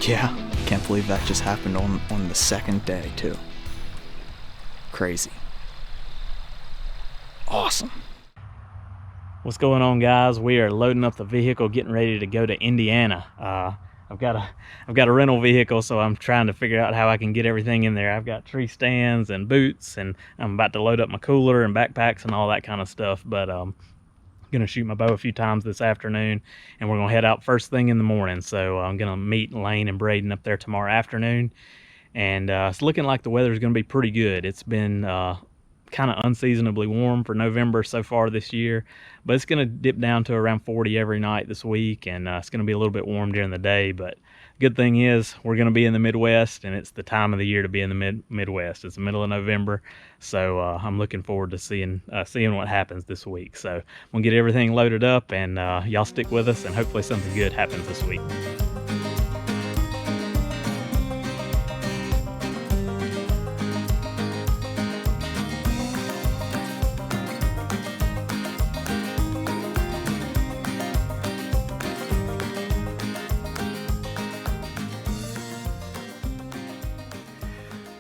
Yeah, can't believe that just happened on the second day too. Crazy. Awesome. What's going on, guys? We are loading up the vehicle, getting ready to go to Indiana. I've got a rental vehicle, so I'm trying to figure out how I can get everything in there. I've got tree stands and boots, and I'm about to load up my cooler and backpacks and all that kind of stuff. But I'm gonna shoot my bow a few times this afternoon, and we're gonna head out first thing in the morning. So I'm gonna meet Lane and Braden up there tomorrow afternoon, and it's looking like the weather's gonna be pretty good. It's been kind of unseasonably warm for November so far this year, but it's going to dip down to around 40 every night this week, and it's going to be a little bit warm during the day. But good thing is we're going to be in the Midwest, and it's the time of the year to be in the Midwest. It's the middle of November, so I'm looking forward to seeing what happens this week. So I'm gonna get everything loaded up, and y'all stick with us, and hopefully something good happens this week.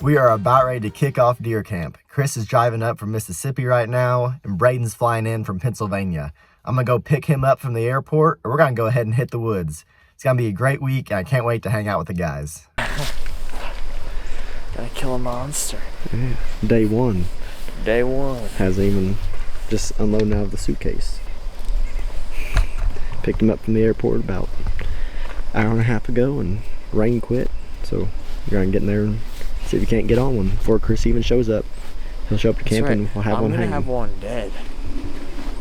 We are about ready to kick off deer camp. Chris is driving up from Mississippi right now, and Braden's flying in from Pennsylvania. I'm gonna go pick him up from the airport, or we're gonna go ahead and hit the woods. It's gonna be a great week, and I can't wait to hang out with the guys. Gotta kill a monster. Yeah, day one. Day one. Hasn't even just unloading out of the suitcase. Picked him up from the airport about an hour and a half ago, and rain quit. So you're gonna get in there and see if you can't get on one before Chris even shows up. He'll show up to camp and we'll have one hanging. I'm gonna have one dead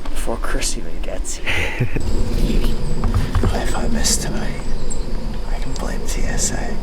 before Chris even gets here. If I miss tonight, I can blame TSA.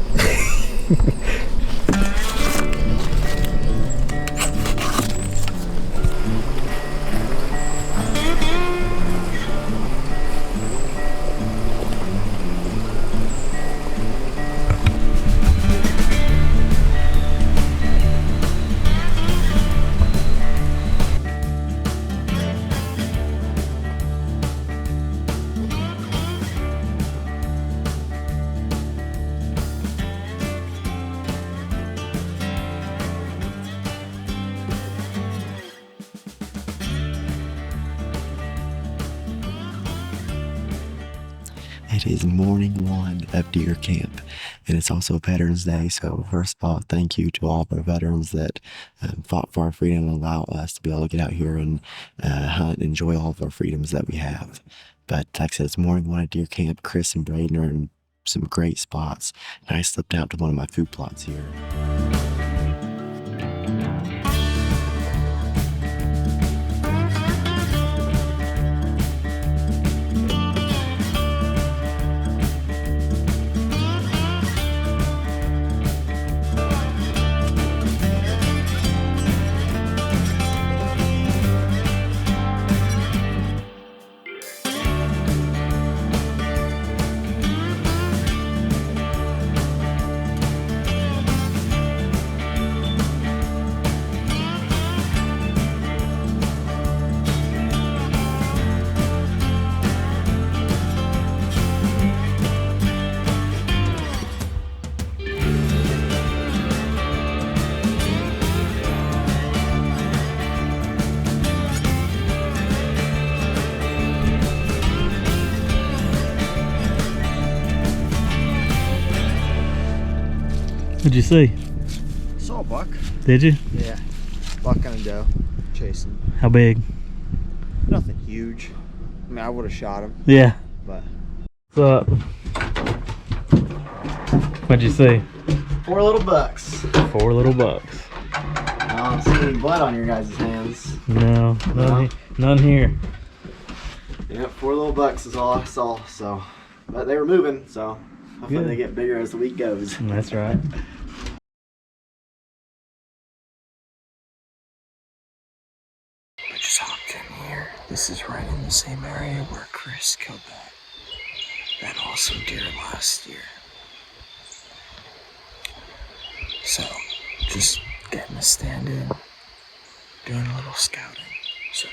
It is morning one of deer camp, and it's also Veterans Day. So first of all, thank you to all of our veterans that fought for our freedom and allow us to be able to get out here and hunt and enjoy all of our freedoms that we have. But like I said, it's morning one at deer camp. Chris and Braden are in some great spots, and I slipped out to one of my food plots here. What'd you see? Saw a buck. Did you? Yeah. Buck and a doe chasing. How big? Nothing huge. I mean, I would have shot him, Yeah. but. What's up? What'd you see? 4 little bucks. 4 little bucks. I don't see any blood on your guys' hands. No, none here. Yep, 4 little bucks is all I saw. So, but they were moving, so hopefully Good. they get bigger as the week goes. That's right. I just hopped in here. This is right in the same area where Chris killed that awesome deer last year. So, just getting a stand in, doing a little scouting. So.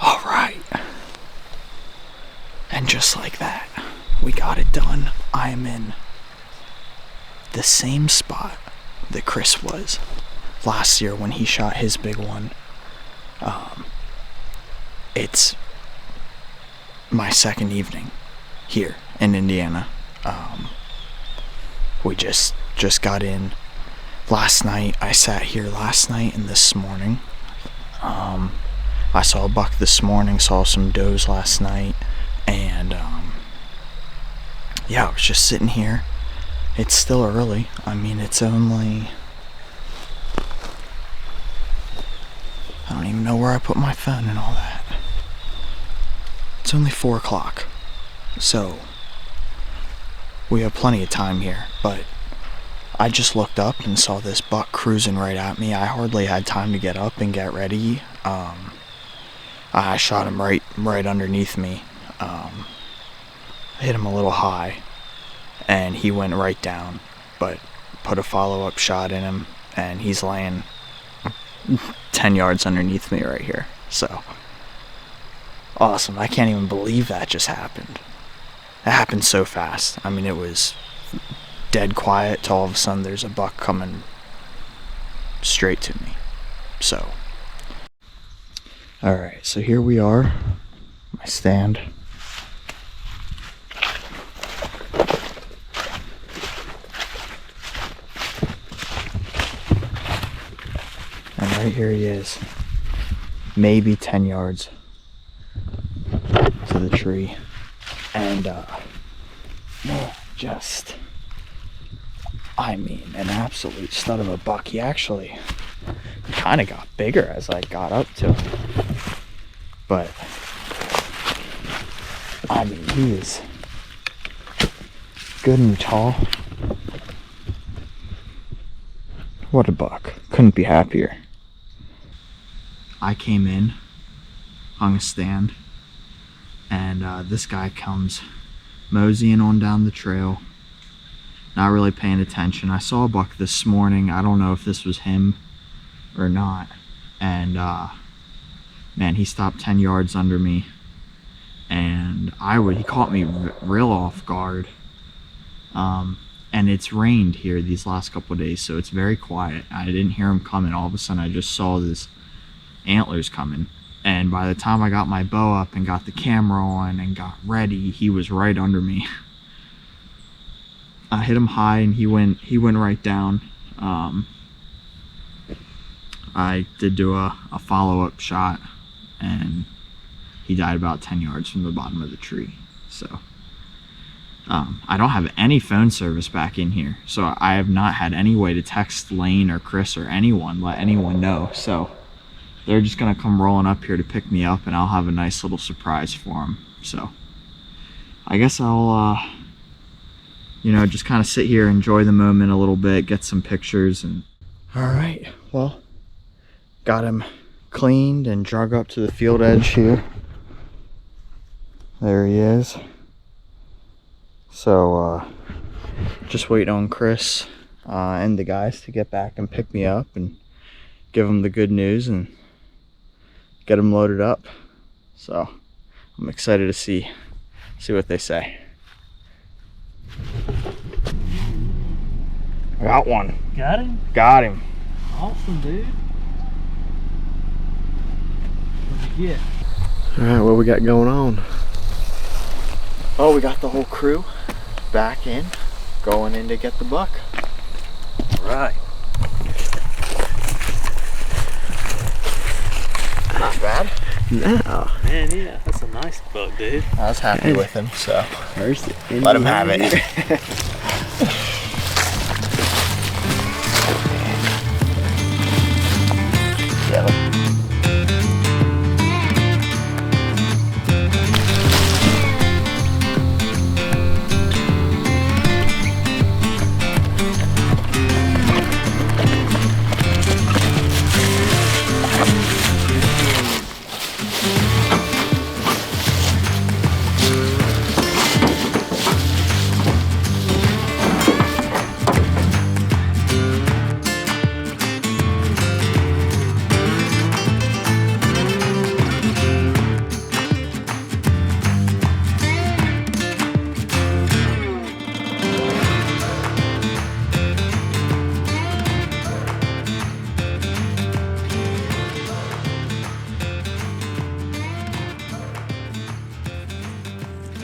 All right. And just like that, we got it done. I am in the same spot that Chris was last year when he shot his big one. It's my second evening here in Indiana. We just got in last night. I sat here last night and this morning. I saw a buck this morning, saw some does last night, and yeah, I was just sitting here. It's still early. I mean, it's only, I don't even know where I put my phone and all that. It's only 4 o'clock, so we have plenty of time here, but I just looked up and saw this buck cruising right at me. I hardly had time to get up and get ready. I shot him right underneath me. I hit him a little high, and he went right down, but put a follow-up shot in him, and he's laying 10 yards underneath me right here. So awesome. I can't even believe that just happened. It happened so fast. I mean, it was dead quiet till all of a sudden there's a buck coming straight to me. So alright, so here we are, my stand. And right here he is, maybe 10 yards to the tree. And man, just, I mean, an absolute stud of a buck. He actually kind of got bigger as I got up to him, but I mean, he is good and tall. What a buck. Couldn't be happier. I came in, hung a stand, and this guy comes moseying on down the trail, not really paying attention. I saw a buck this morning. I don't know if this was him or not, and man, he stopped 10 yards under me, and he caught me real off guard. And it's rained here these last couple of days, so it's very quiet. I didn't hear him coming. All of a sudden I just saw this antlers coming, and by the time I got my bow up and got the camera on and got ready, he was right under me. I hit him high and he went right down. I did do a follow-up shot, and he died about 10 yards from the bottom of the tree. So I don't have any phone service back in here, so I have not had any way to text Lane or Chris or anyone, let anyone know. So they're just gonna come rolling up here to pick me up, and I'll have a nice little surprise for them. So I guess I'll just kind of sit here, enjoy the moment a little bit, get some pictures. And all right, well, got him cleaned and drug up to the field edge here. There he is. So just waiting on Chris and the guys to get back and pick me up and give them the good news and get them loaded up. So I'm excited to see what they say. Got one. Got him? Got him. Awesome, dude. What'd you get? All right, what we got going on? Oh, we got the whole crew back in, going in to get the buck. Right. Not bad. No. Man, yeah, that's a nice buck, dude. I was happy with him, so First, let him have it. Yeah, look.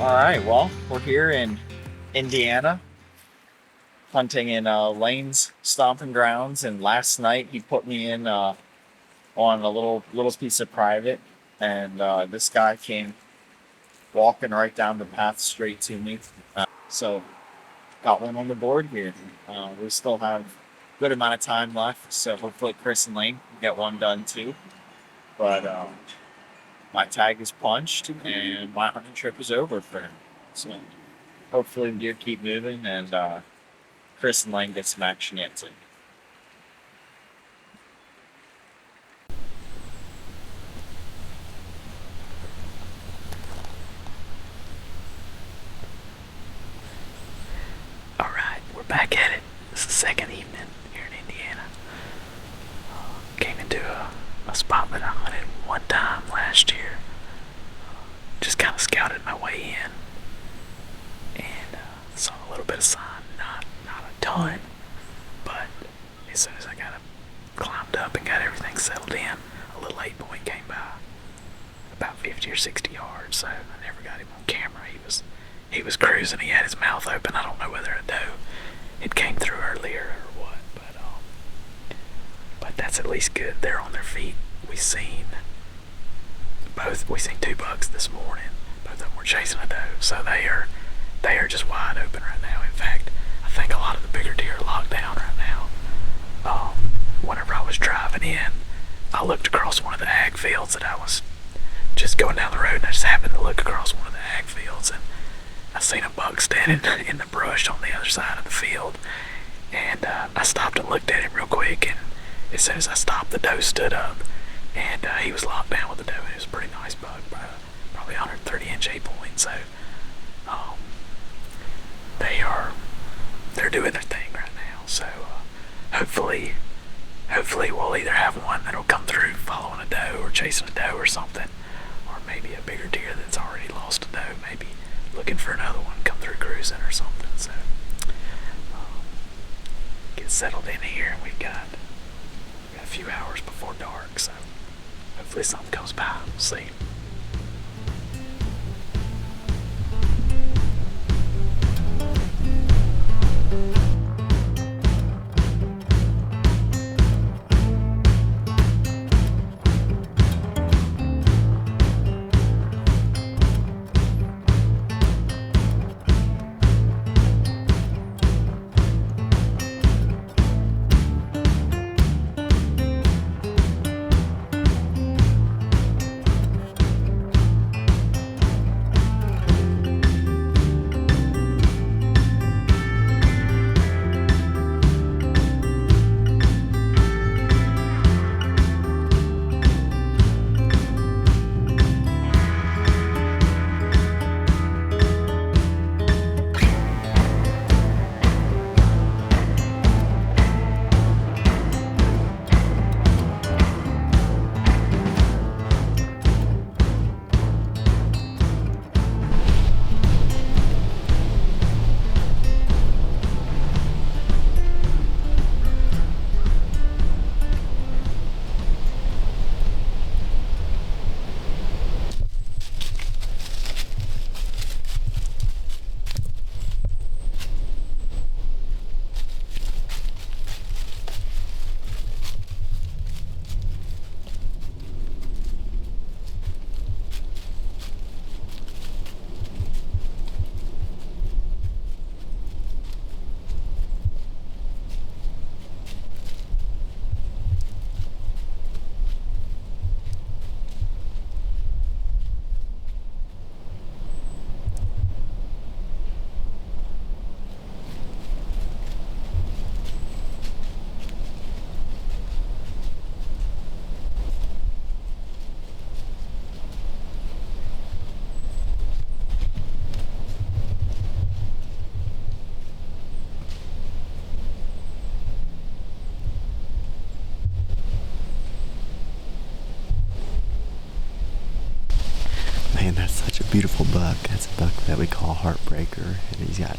All right, well, we're here in Indiana, hunting in Lane's stomping grounds, and last night he put me in on a little piece of private, and this guy came walking right down the path straight to me. So got one on the board here. We still have a good amount of time left, so hopefully Chris and Lane can get one done too. But my tag is punched, and my hunting trip is over for him. So hopefully the deer keep moving, and Chris and Lane get some action yet too. Alright, we're back at it. It's the second evening here in Indiana. Came into a spot that I hunted one time last year. Just kind of scouted my way in. And saw a little bit of sign, not a ton. But as soon as I climbed up and got everything settled in, a little 8-point came by. About 50 or 60 yards, so I never got him on camera. He was cruising. He had his mouth open. I don't know whether a doe it came through earlier or what, but that's at least good. They're on their feet. We seen 2 bucks this morning. Both of them were chasing a doe, so they are just wide open right now. In fact, I think a lot of the bigger deer are locked down right now. Whenever I was driving in, I looked across one of the ag fields that I was just going down the road, and I just happened to look across one of the ag fields, and I seen a buck standing in the brush on the other side of the field, and I stopped and looked at him real quick, and as soon as I stopped, the doe stood up, and he was locked down with the doe, and it was a pretty nice buck, probably 130-inch 8-point, so they're doing their thing right now, so hopefully we'll either have one that'll come through following a doe or chasing a doe or something, or maybe a bigger deer that's already lost a doe, maybe looking for another one come through cruising or something. So get settled in here, and we've got a few hours before dark, so hopefully something comes by. We'll see. Man, that's such a beautiful buck. That's a buck that we call Heartbreaker, and he's got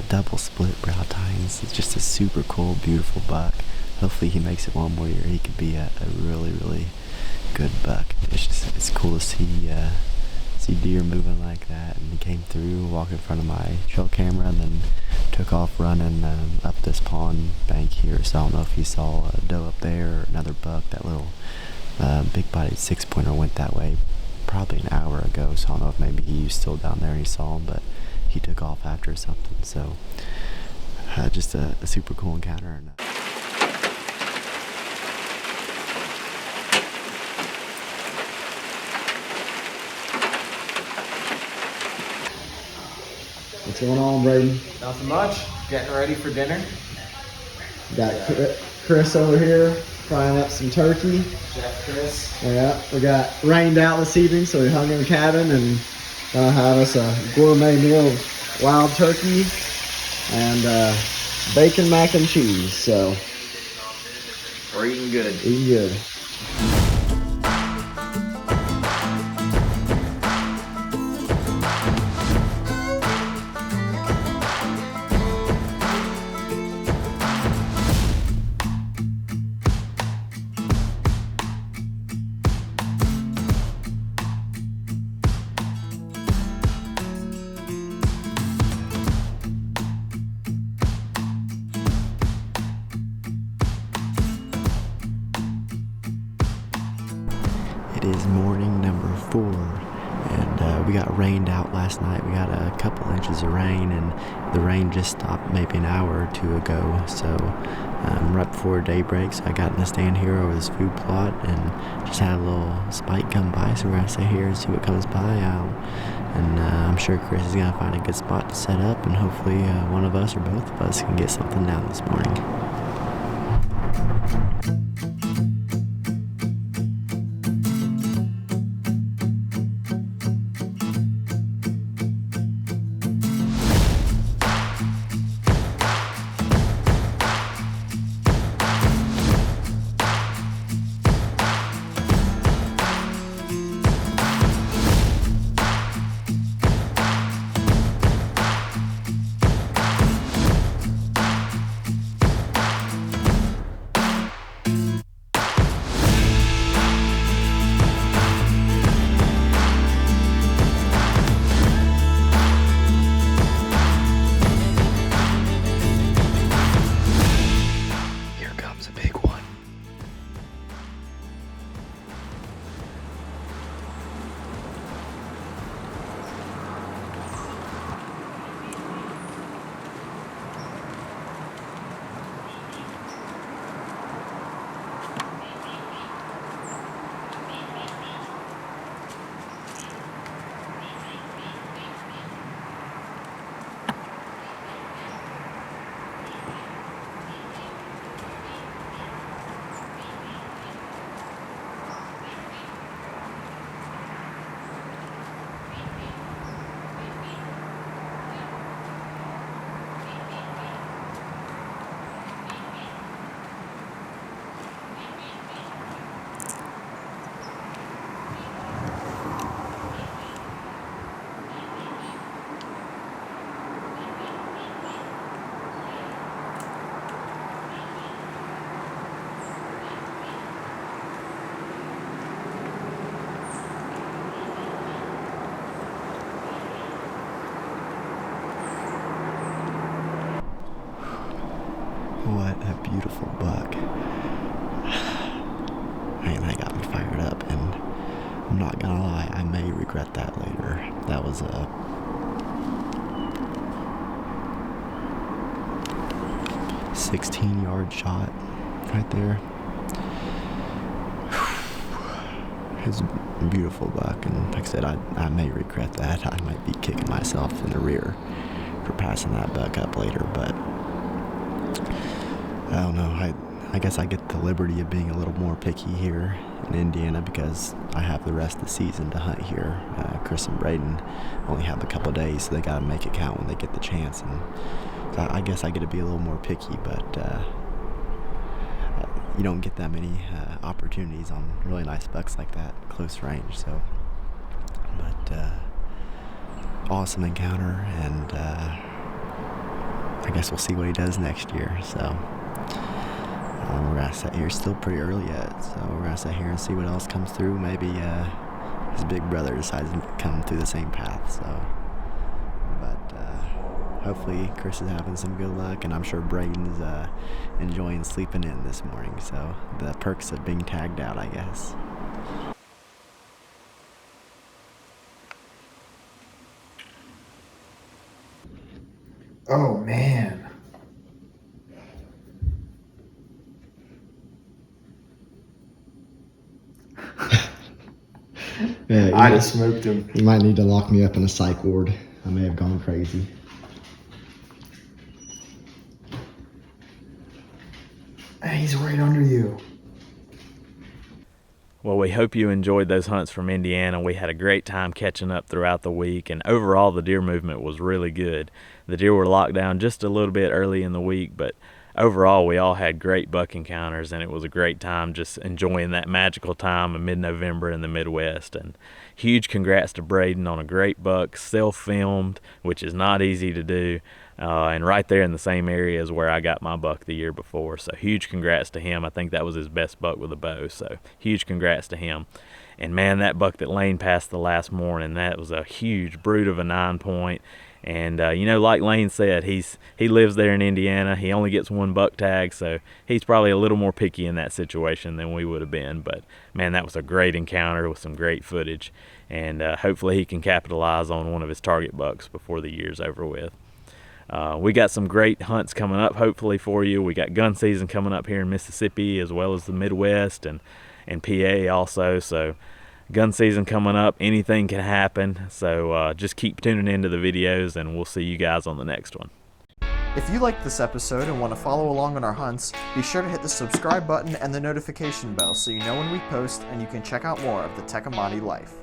double split brow tines. It's just a super cool, beautiful buck. Hopefully he makes it one more year. He could be a really, really good buck. It's cool to see see deer moving like that, and he came through, walked in front of my trail camera, and then took off running up this pond bank here. So I don't know if he saw a doe up there or another buck. That little big-bodied 6-pointer went that way probably an hour ago, so I don't know if maybe he was still down there and he saw him, but he took off after something. So just a super cool encounter. And, what's going on, Braden? Nothing much. Getting ready for dinner. Got Chris over here frying up some turkey. Chef Chris. Yeah, we got rained out this evening, so we hung in the cabin and gonna have us a gourmet meal of wild turkey and bacon mac and cheese. So We're eating good. eating good. It is morning number 4, and we got rained out last night. We got a couple inches of rain, and the rain just stopped maybe an hour or two ago. So right before daybreak, so I got in the stand here over this food plot and just had a little spike come by. So we're gonna sit here and see what comes by. And I'm sure Chris is gonna find a good spot to set up, and hopefully one of us or both of us can get something down this morning. What a beautiful buck. Man, that got me fired up, and I'm not gonna lie, I may regret that later. That was a 16-yard shot right there. It's a beautiful buck, and like I said, I may regret that. I might be kicking myself in the rear for passing that buck up later, but I don't know. I guess I get the liberty of being a little more picky here in Indiana because I have the rest of the season to hunt here. Chris and Braden only have a couple of days, so they got to make it count when they get the chance. And so I guess I get to be a little more picky, but you don't get that many opportunities on really nice bucks like that close range. So, but awesome encounter, and I guess we'll see what he does next year. So. We're gonna sit here, still pretty early yet, so we're gonna sit here and see what else comes through. Maybe his big brother decides to come through the same path. So, but hopefully Chris is having some good luck, and I'm sure Braden's enjoying sleeping in this morning. So the perks of being tagged out, I guess. Oh man. Yeah, I just smoked him. you might need to lock me up in a psych ward. I may have gone crazy. Hey, he's right under you. Well, we hope you enjoyed those hunts from Indiana. We had a great time catching up throughout the week, and overall the deer movement was really good. The deer were locked down just a little bit early in the week, but overall we all had great buck encounters, and it was a great time just enjoying that magical time of mid-November in the Midwest. And huge congrats to Braden on a great buck, self-filmed, which is not easy to do, and right there in the same area as where I got my buck the year before. So huge congrats to him. I think that was his best buck with a bow, so huge congrats to him. And man, that buck that Lane passed the last morning, that was a huge brute of a 9-point. And you know, like Lane said, he lives there in Indiana. He only gets one buck tag, so he's probably a little more picky in that situation than we would have been. But man, that was a great encounter with some great footage, and hopefully he can capitalize on one of his target bucks before the year's over with. We got some great hunts coming up hopefully for you. We got gun season coming up here in Mississippi, as well as the Midwest and PA also. So gun season coming up, anything can happen. So just keep tuning into the videos, and we'll see you guys on the next one. If you liked this episode and want to follow along on our hunts, be sure to hit the subscribe button and the notification bell so you know when we post, and you can check out more of the Tecomate life.